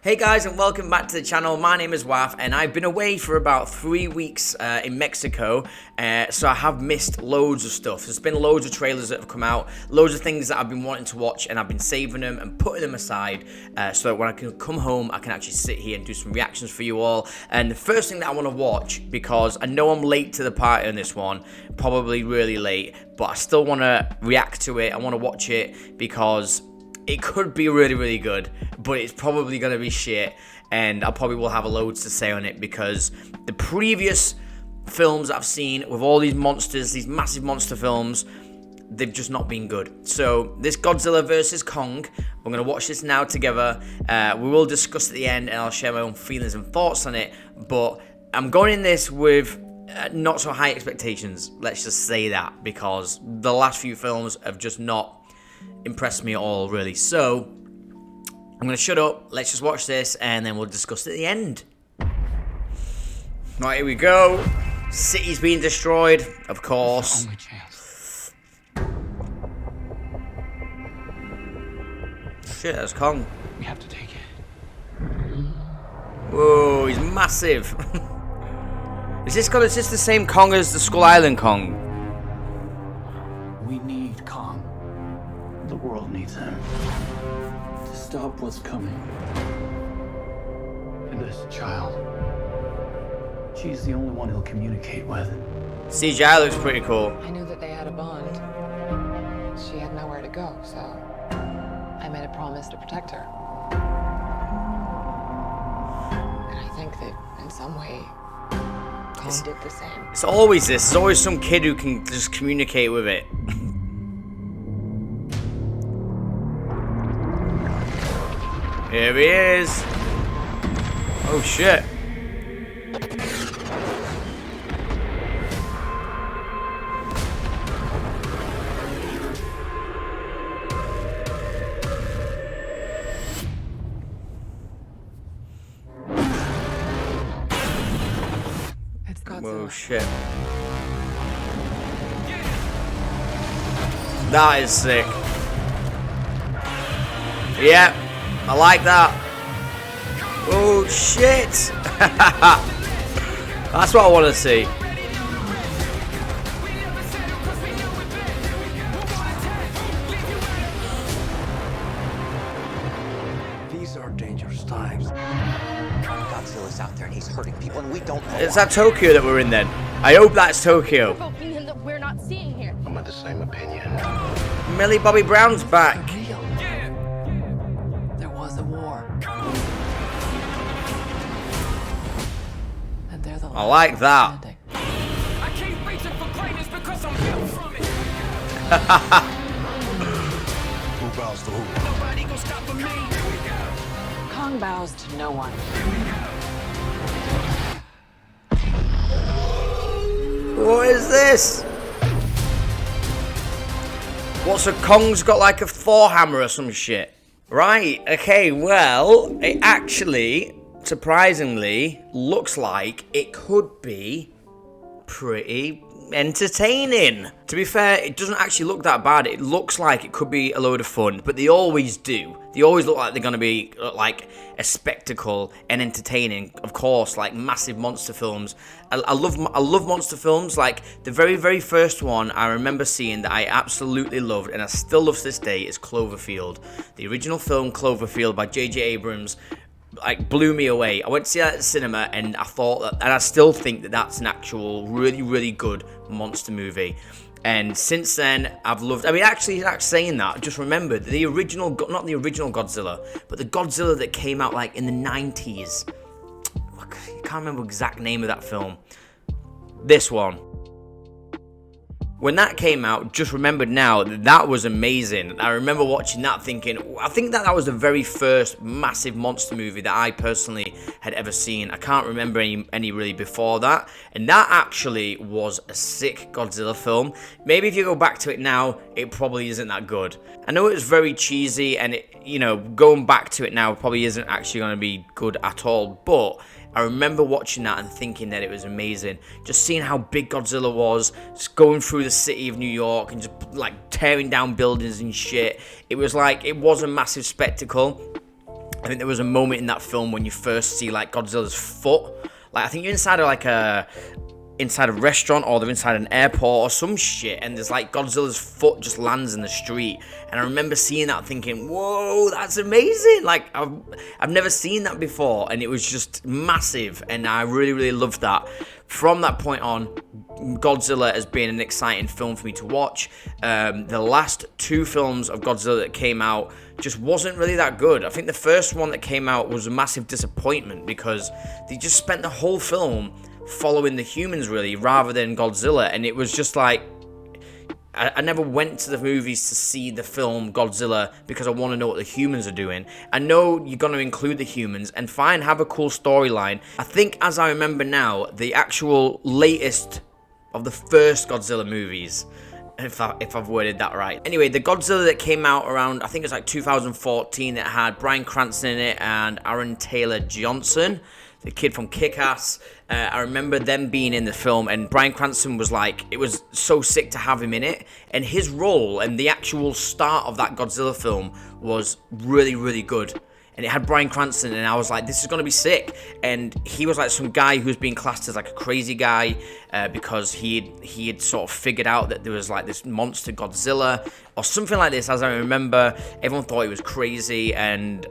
Hey guys, and welcome back to the channel. My name is wAFF, and I've been away for about 3 weeks in Mexico, so I have missed loads of stuff. There's been loads of trailers that have come out, loads of things that I've been wanting to watch, and I've been saving them and putting them aside so that when I can come home, I can actually sit here and do some reactions for you all. And the first thing that I want to watch, because I know I'm late to the party on this one, probably really late, but I still want to react to it. I want to watch it because it could be really, really good, but it's probably going to be shit, and I probably will have loads to say on it because the previous films I've seen with all these monsters, these massive monster films, they've just not been good. So this Godzilla vs Kong, we're going to watch this now together. We will discuss at the end, and I'll share my own feelings and thoughts on it, but I'm going in this with not so high expectations, let's just say that, because the last few films have just not impressed me at all, really. So I'm gonna shut up, let's just watch this, and then we'll discuss it at the end. Right, here we go. City's being destroyed, of course. Only chance. Shit, that's Kong. We have to take it. Whoa, he's massive. Is this the same Kong as the Skull Island Kong? We need Kong. The world needs him to stop what's coming. And this child, she's the only one he'll communicate with. CGI looks pretty cool. I knew that they had a bond. She had nowhere to go, so I made a promise to protect her. And I think that in some way, Kong did the same. It's always this. There's always some kid who can just communicate with it. Here he is. Oh shit. It's Godzilla. Whoa shit. That is sick. Yep. I like that. Oh shit! That's what I want to see. These are dangerous times. Godzilla's out there and he's hurting people, and we don't know. Is that Tokyo that we're in then? I hope that's Tokyo. Provoking him that we're not seeing here. I'm of the same opinion. Millie Bobby Brown's back. There was a war. And they're the I like that. standing. I keep reaching for greatness because I'm built from it. Who bows to who? Nobody gonna stop for me. Here we go. Kong bows to no one. What is this? What, so Kong's got like a Thor hammer or some shit? Right, okay, well, it actually, surprisingly, looks like it could be pretty entertaining. To be fair, it doesn't actually look that bad. It looks like it could be a load of fun, but they always do. They always look like they're gonna be like a spectacle and entertaining. Of course, like massive monster films. I love monster films. Like the very, very first one I remember seeing that I absolutely loved, and I still love to this day, is Cloverfield. The original film Cloverfield by J.J. Abrams, like, blew me away. I went to see that at the cinema, and I thought that, and I still think that that's an actual really, really good monster movie. And since then, I've loved. I mean, actually saying that, just remembered the original, not the original Godzilla, but the Godzilla that came out like in the 90s. I can't remember the exact name of that film. This one. When that came out, just remembered now that was amazing. I remember watching that thinking, I think that was the very first massive monster movie that I personally had ever seen. I can't remember any really before that. And that actually was a sick Godzilla film. Maybe if you go back to it now, it probably isn't that good. I know it was very cheesy, and it, you know, going back to it now probably isn't actually going to be good at all, but I remember watching that and thinking that it was amazing. Just seeing how big Godzilla was, just going through the city of New York and just like tearing down buildings and shit. It was like, it was a massive spectacle. I think there was a moment in that film when you first see like Godzilla's foot. Like I think you're inside of like inside a restaurant, or they're inside an airport or some shit, and there's like Godzilla's foot just lands in the street. And I remember seeing that thinking, whoa, that's amazing. Like I've never seen that before, and it was just massive, and I really loved that. From that point on, Godzilla has been an exciting film for me to watch. The last two films of Godzilla that came out just wasn't really that good. I think the first one that came out was a massive disappointment because they just spent the whole film following the humans really, rather than Godzilla, and it was just like I never went to the movies to see the film Godzilla because I want to know what the humans are doing. I know you're going to include the humans, and fine, have a cool storyline. I think, as I remember now, the actual latest of the first Godzilla movies, if I've worded that right. Anyway, the Godzilla that came out around, I think it's like 2014, that had Bryan Cranston in it and Aaron Taylor Johnson, the kid from Kick-Ass. I remember them being in the film, and Bryan Cranston was like, it was so sick to have him in it, and his role and the actual start of that Godzilla film was really good. And it had Bryan Cranston, and I was like, this is going to be sick. And he was like some guy who was being classed as like a crazy guy because he had sort of figured out that there was like this monster Godzilla or something like this. As I remember, everyone thought he was crazy. And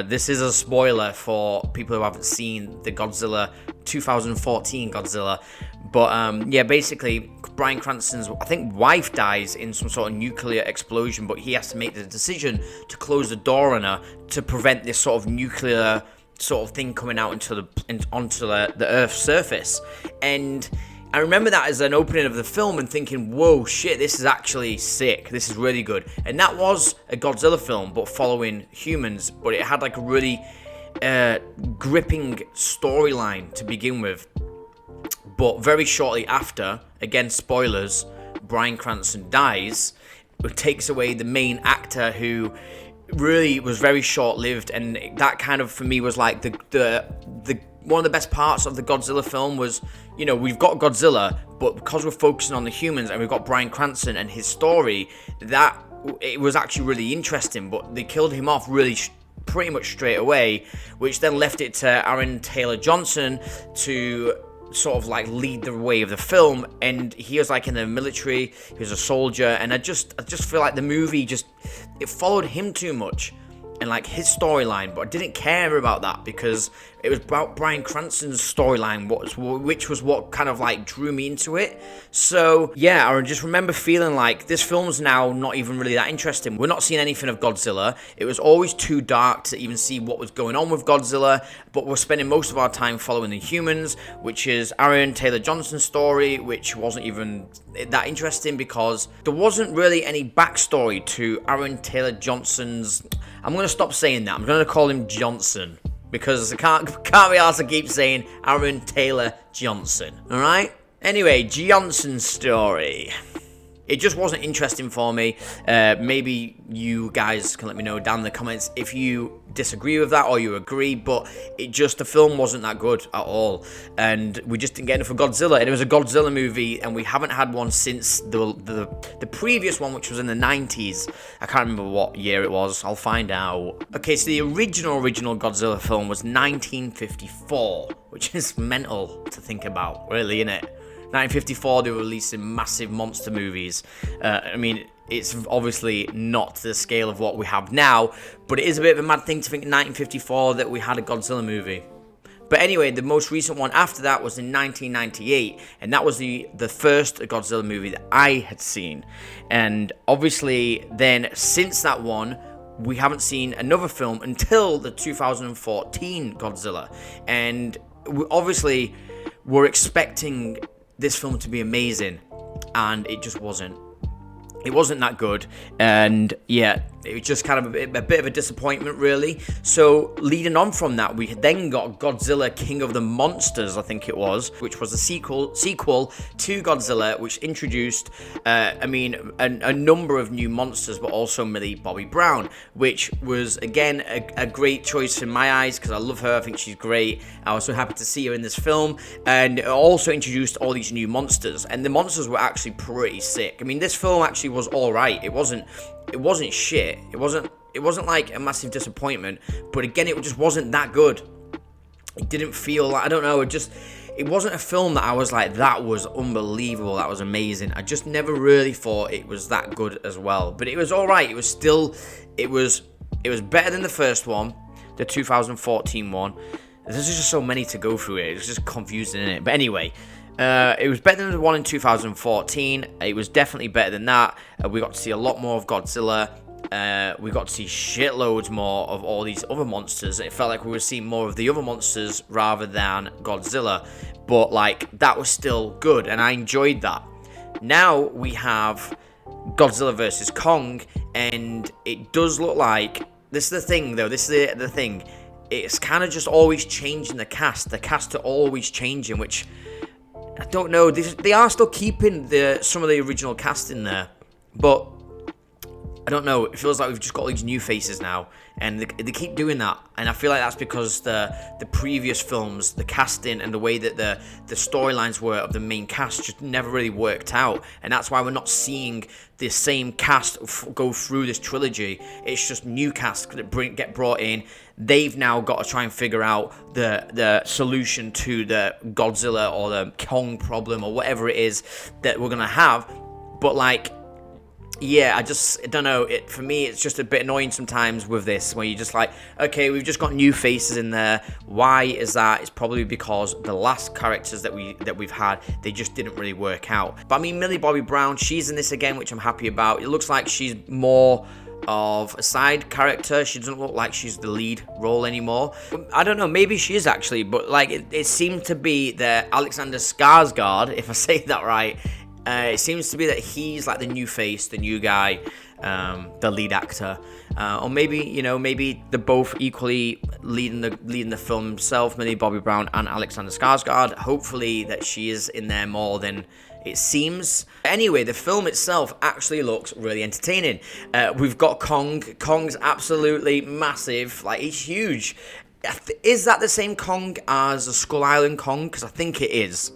this is a spoiler for people who haven't seen the Godzilla 2014 Godzilla. But yeah, basically, Bryan Cranston's, I think, wife dies in some sort of nuclear explosion, but he has to make the decision to close the door on her to prevent this sort of nuclear sort of thing coming out onto the Earth's surface. And I remember that as an opening of the film and thinking, whoa, shit, this is actually sick. This is really good. And that was a Godzilla film, but following humans, but it had like a really gripping storyline to begin with. But very shortly after, again spoilers, Bryan Cranston dies. It takes away the main actor who really was very short-lived, and that kind of for me was like the one of the best parts of the Godzilla film was, you know, we've got Godzilla, but because we're focusing on the humans and we've got Bryan Cranston and his story, that it was actually really interesting. But they killed him off really pretty much straight away, which then left it to Aaron Taylor Johnson to sort of like lead the way of the film. And he was like in the military, he was a soldier, and I just feel like the movie it followed him too much and like his storyline, but I didn't care about that because it was about Bryan Cranston's storyline, which was what kind of like drew me into it. So yeah, I just remember feeling like this film's now not even really that interesting. We're not seeing anything of Godzilla. It was always too dark to even see what was going on with Godzilla, but we're spending most of our time following the humans, which is Aaron Taylor Johnson's story, which wasn't even that interesting because there wasn't really any backstory to Aaron Taylor Johnson's. I'm going to stop saying that. I'm going to call him Johnson because I can't be asked to keep saying Aaron Taylor Johnson. All right? Anyway, Johnson's story. It just wasn't interesting for me. Maybe you guys can let me know down in the comments if you disagree with that or you agree, but the film wasn't that good at all, and we just didn't get enough of Godzilla. And it was a Godzilla movie, and we haven't had one since the previous one, which was in the 90s. I can't remember what year it was. I'll find out. Okay, so the original Godzilla film was 1954, which is mental to think about, really, innit? 1954, they were releasing massive monster movies. I mean, it's obviously not to the scale of what we have now, but it is a bit of a mad thing to think in 1954 that we had a Godzilla movie. But anyway, the most recent one after that was in 1998, and that was the first Godzilla movie that I had seen. And obviously, then since that one, we haven't seen another film until the 2014 Godzilla. And obviously, we're expecting this film to be amazing, and it just wasn't. It wasn't that good, and yeah, it was just kind of a bit of a disappointment, really. So leading on from that, we then got Godzilla King of the Monsters, I think it was, which was a sequel to Godzilla, which introduced, a number of new monsters, but also Millie Bobby Brown, which was, again, a great choice in my eyes, because I love her, I think she's great. I was so happy to see her in this film, and it also introduced all these new monsters, and the monsters were actually pretty sick. I mean, this film actually was alright. It wasn't shit. It it wasn't like a massive disappointment, but again, it just wasn't that good. It didn't feel like, I don't know, it wasn't a film that I was like, that was unbelievable, that was amazing. I just never really thought it was that good as well. But it was alright. It was still, it was better than the first one, the 2014 one. There's just so many to go through it. It's just confusing, isn't it? But anyway, it was better than the one in 2014. It was definitely better than that. We got to see a lot more of Godzilla. We got to see shitloads more of all these other monsters. It felt like we were seeing more of the other monsters rather than Godzilla. But, like, that was still good, and I enjoyed that. Now we have Godzilla vs. Kong, and it does look like... This is the thing, though. This is the thing. It's kind of just always changing the cast. The cast are always changing, which... I don't know. They are still keeping some of the original cast in there. But... I don't know, it feels like we've just got all these new faces now, and they keep doing that, and I feel like that's because the previous films, the casting and the way that the storylines were of the main cast just never really worked out, and that's why we're not seeing the same cast go through this trilogy. It's just new cast that get brought in. They've now got to try and figure out the solution to the Godzilla or the Kong problem or whatever it is that we're going to have, but like... Yeah, I don't know, for me it's just a bit annoying sometimes with this, where you're just like, okay, we've just got new faces in there. Why is that? It's probably because the last characters that we've had, they just didn't really work out. But I mean, Millie Bobby Brown, she's in this again, which I'm happy about. It looks like she's more of a side character. She doesn't look like she's the lead role anymore. I don't know, maybe she is actually, but like it seemed to be that Alexander Skarsgård, if I say that right, it seems to be that he's like the new face, the new guy, the lead actor, or maybe maybe they're both equally leading the film himself, Millie Bobby Brown and Alexander Skarsgård. Hopefully that she is in there more than it seems. Anyway, the film itself actually looks really entertaining. We've got Kong. Kong's absolutely massive, like he's huge. Is that the same Kong as the Skull Island Kong? Because I think it is.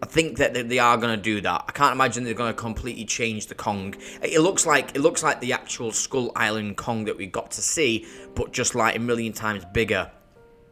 I think that they are going to do that. I can't imagine they're going to completely change the Kong. It looks like the actual Skull Island Kong that we got to see, but just like a million times bigger.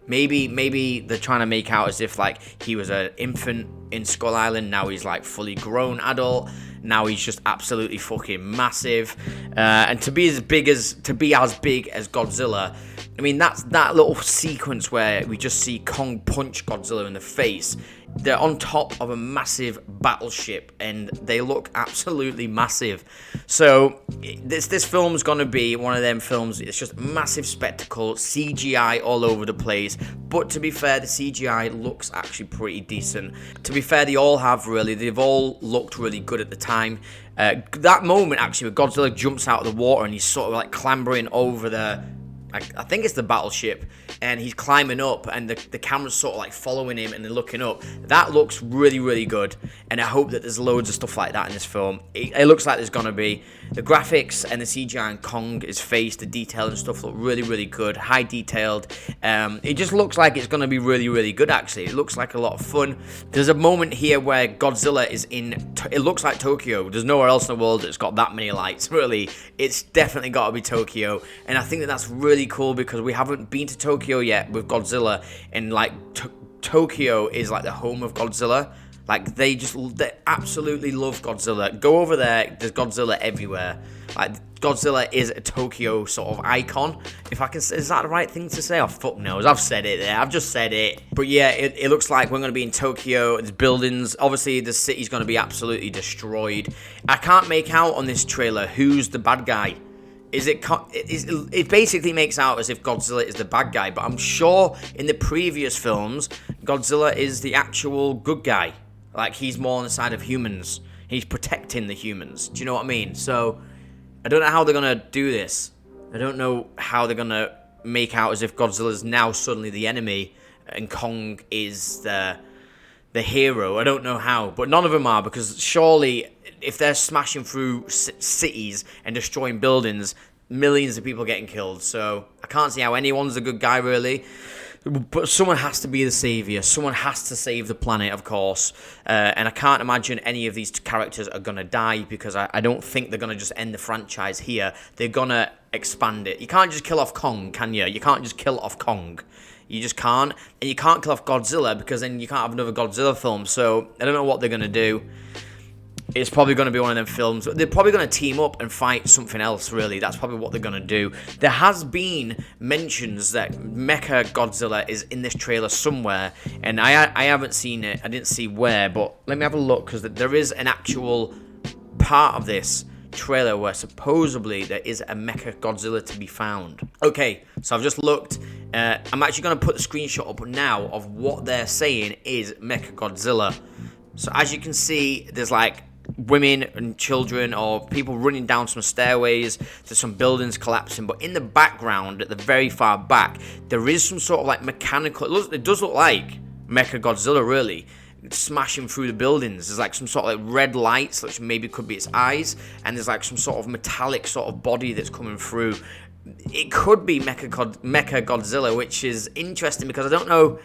Maybe they're trying to make out as if like he was an infant in Skull Island. Now he's like fully grown adult. Now he's just absolutely fucking massive. And to be as big as Godzilla. I mean, that little sequence where we just see Kong punch Godzilla in the face. They're on top of a massive battleship, and they look absolutely massive. So this film's gonna be one of them films. It's just massive spectacle, CGI all over the place. But to be fair, the CGI looks actually pretty decent. To be fair, they all have really. They've all looked really good at the time. That moment actually, where Godzilla jumps out of the water and he's sort of like clambering over the. I think it's the battleship, and he's climbing up, and the camera's sort of like following him, and they're looking up. That looks really, really good, and I hope that there's loads of stuff like that in this film. It looks like there's gonna be. The graphics and the CGI on Kong, his face, the detail and stuff look really, really good, high detailed. It just looks like it's gonna be really, really good. Actually, it looks like a lot of fun. There's a moment here where Godzilla is in. It looks like Tokyo. There's nowhere else in the world that's got that many lights. Really, it's definitely got to be Tokyo, and I think that's really cool because we haven't been to Tokyo yet with Godzilla, and like Tokyo is like the home of Godzilla. Like they absolutely love Godzilla. Go over there, there's Godzilla everywhere. Like Godzilla is a Tokyo sort of icon. If I can say, is that the right thing to say? Oh fuck knows, I've said it there. I've just said it. But yeah, it looks like we're gonna be in Tokyo. There's buildings. Obviously, the city's gonna be absolutely destroyed. I can't make out on this trailer who's the bad guy. It basically makes out as if Godzilla is the bad guy, but I'm sure in the previous films, Godzilla is the actual good guy. Like, he's more on the side of humans. He's protecting the humans. Do you know what I mean? So, I don't know how they're going to do this. I don't know how they're going to make out as if Godzilla's now suddenly the enemy and Kong is the hero. I don't know how, but none of them are, because surely if they're smashing through cities and destroying buildings, millions of people getting killed. So I can't see how anyone's a good guy, really. But someone has to be the savior. Someone has to save the planet, of course. And I can't imagine any of these characters are going to die, because I don't think they're going to just end the franchise here. They're going to expand it. You can't just kill off Kong, can you? You can't just kill off Kong. You just can't. And you can't kill off Godzilla, because then you can't have another Godzilla film. So I don't know what they're going to do. It's probably going to be one of them films. They're probably going to team up and fight something else, really. That's probably what they're going to do. There has been mentions that Mecha Godzilla is in this trailer somewhere, and I haven't seen it. I didn't see where, but let me have a look, because there is an actual part of this trailer where supposedly there is a Mecha Godzilla to be found. Okay, so I've just looked. I'm actually going to put the screenshot up now of what they're saying is Mecha Godzilla. So as you can see, there's like women and children or people running down some stairways, there's some buildings collapsing, but in the background at the very far back there is some sort of like mechanical, it does look like Mecha Godzilla, really. It's smashing through the buildings. There's like some sort of like red lights, which maybe could be its eyes, and there's like some sort of metallic sort of body that's coming through. It could be Mecha Godzilla, which is interesting because I don't know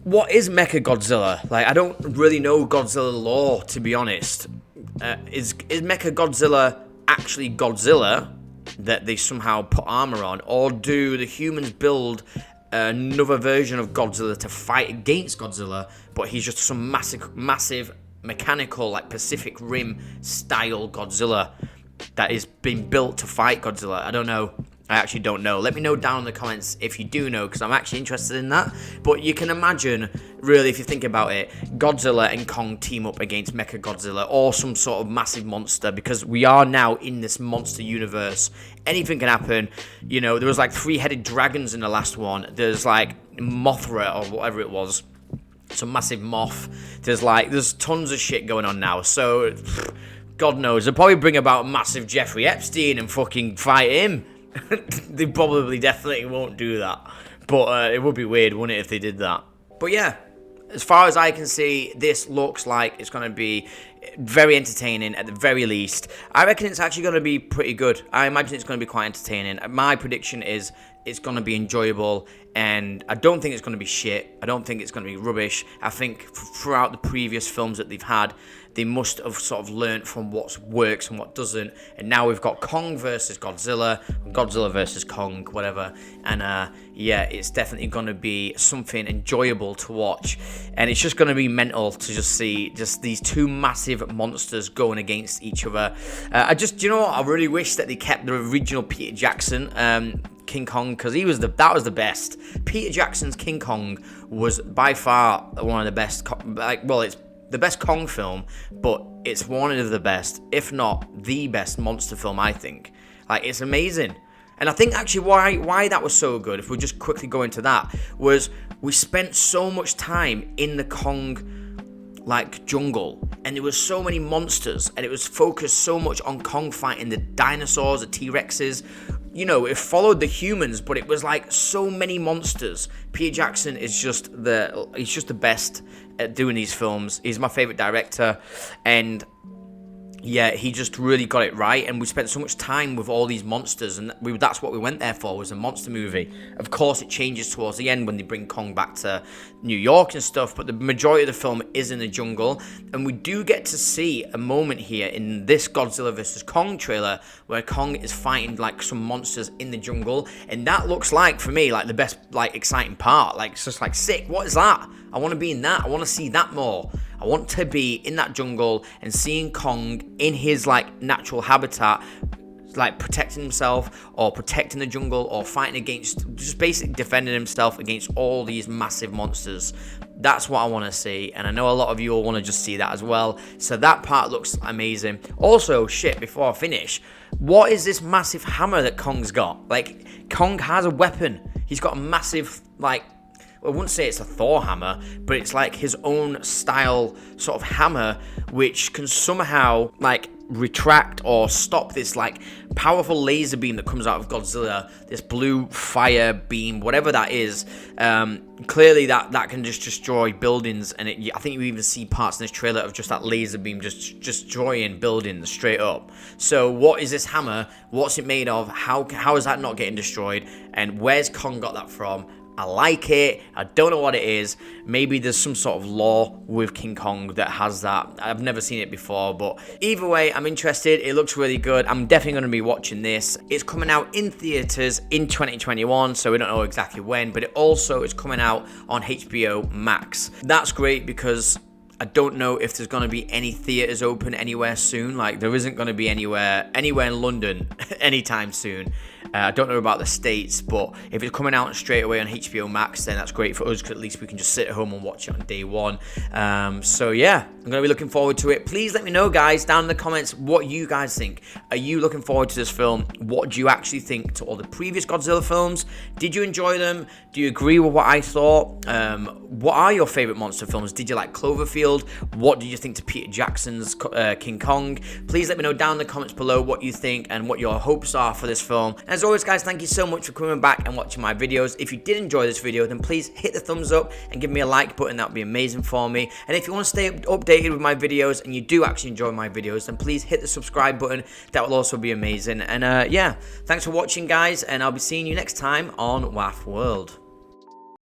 what is Mecha Godzilla. Like, I don't really know Godzilla lore, to be honest. Is Mecha Godzilla actually Godzilla that they somehow put armor on, or do the humans build another version of Godzilla to fight against Godzilla, but he's just some massive mechanical, like Pacific Rim style Godzilla that is being built to fight Godzilla? I don't know. I actually don't know. Let me know down in the comments if you do know, because I'm actually interested in that. But you can imagine, really, if you think about it, Godzilla and Kong team up against Mecha Godzilla, or some sort of massive monster, because we are now in this monster universe. Anything can happen. You know, there was like 3-headed dragons in the last one. There's like Mothra or whatever it was. Some massive moth. There's tons of shit going on now. So, God knows. They'll probably bring about massive Jeffrey Epstein and fucking fight him. They probably definitely won't do that, but it would be weird, wouldn't it, if they did that? But yeah, as far as I can see, this looks like it's going to be very entertaining at the very least. I reckon it's actually going to be pretty good. I imagine it's going to be quite entertaining. My prediction is it's going to be enjoyable, and I don't think it's going to be shit. I don't think it's going to be rubbish. I think throughout the previous films that they've had, they must have sort of learnt from what works and what doesn't, and now we've got Kong versus Godzilla, Godzilla versus Kong, whatever, and yeah, it's definitely going to be something enjoyable to watch, and it's just going to be mental to just see just these two massive monsters going against each other. You know what, I really wish that they kept the original Peter Jackson King Kong, because that was the best. Peter Jackson's King Kong was by far one of the best. It's the best Kong film, but it's one of the best, if not the best monster film, I think. Like, it's amazing. And I think actually why that was so good, if we just quickly go into that, was we spent so much time in the Kong like jungle, and there was so many monsters, and it was focused so much on Kong fighting the dinosaurs, the T-Rexes. You know, it followed the humans, but it was like so many monsters. Peter Jackson is just the best at doing these films. He's my favorite director, and yeah, he just really got it right, and we spent so much time with all these monsters, and that's what we went there for, was a monster movie. Of course, it changes towards the end when they bring Kong back to New York and stuff, but the majority of the film is in the jungle, and we do get to see a moment here in this Godzilla vs. Kong trailer where Kong is fighting like some monsters in the jungle, and that looks like, for me, like the best, like, exciting part. Like, it's just like, sick, what is that? I want to be in that. I want to see that more. I want to be in that jungle and seeing Kong in his like natural habitat, like protecting himself or protecting the jungle or fighting against, just basically defending himself against all these massive monsters. That's what I want to see, and I know a lot of you all want to just see that as well. So that part looks amazing. Also, before I finish, what is this massive hammer that Kong's got? Like, Kong has a weapon. He's got a massive, like, I wouldn't say it's a Thor hammer, but it's like his own style sort of hammer, which can somehow like retract or stop this like powerful laser beam that comes out of Godzilla, this blue fire beam, whatever that is. Clearly that can just destroy buildings, and I think you even see parts in this trailer of just that laser beam just destroying buildings straight up. So what is this hammer? What's it made of? How is that not getting destroyed? And where's Kong got that from? I like it. I don't know what it is. Maybe there's some sort of lore with King Kong that has that. I've never seen it before, but either way, I'm interested. It looks really good. I'm definitely going to be watching this. It's coming out in theaters in 2021, so we don't know exactly when, but it also is coming out on HBO Max. That's great because I don't know if there's going to be any theaters open anywhere soon. Like, there isn't going to be anywhere in London anytime soon. I don't know about the States, but if it's coming out straight away on HBO Max, then that's great for us, because at least we can just sit at home and watch it on day one. So yeah, I'm going to be looking forward to it. Please let me know, guys, down in the comments what you guys think. Are you looking forward to this film? What do you actually think to all the previous Godzilla films? Did you enjoy them? Do you agree with what I thought? What are your favorite monster films? Did you like Cloverfield? What did you think to Peter Jackson's King Kong? Please let me know down in the comments below what you think and what your hopes are for this film. As always, guys, thank you so much for coming back and watching my videos. If you did enjoy this video, then please hit the thumbs up and give me a like button. That would be amazing for me. And if you want to stay updated with my videos and you do actually enjoy my videos, then please hit the subscribe button. That will also be amazing. And yeah, thanks for watching, guys, and I'll be seeing you next time on wAFF World.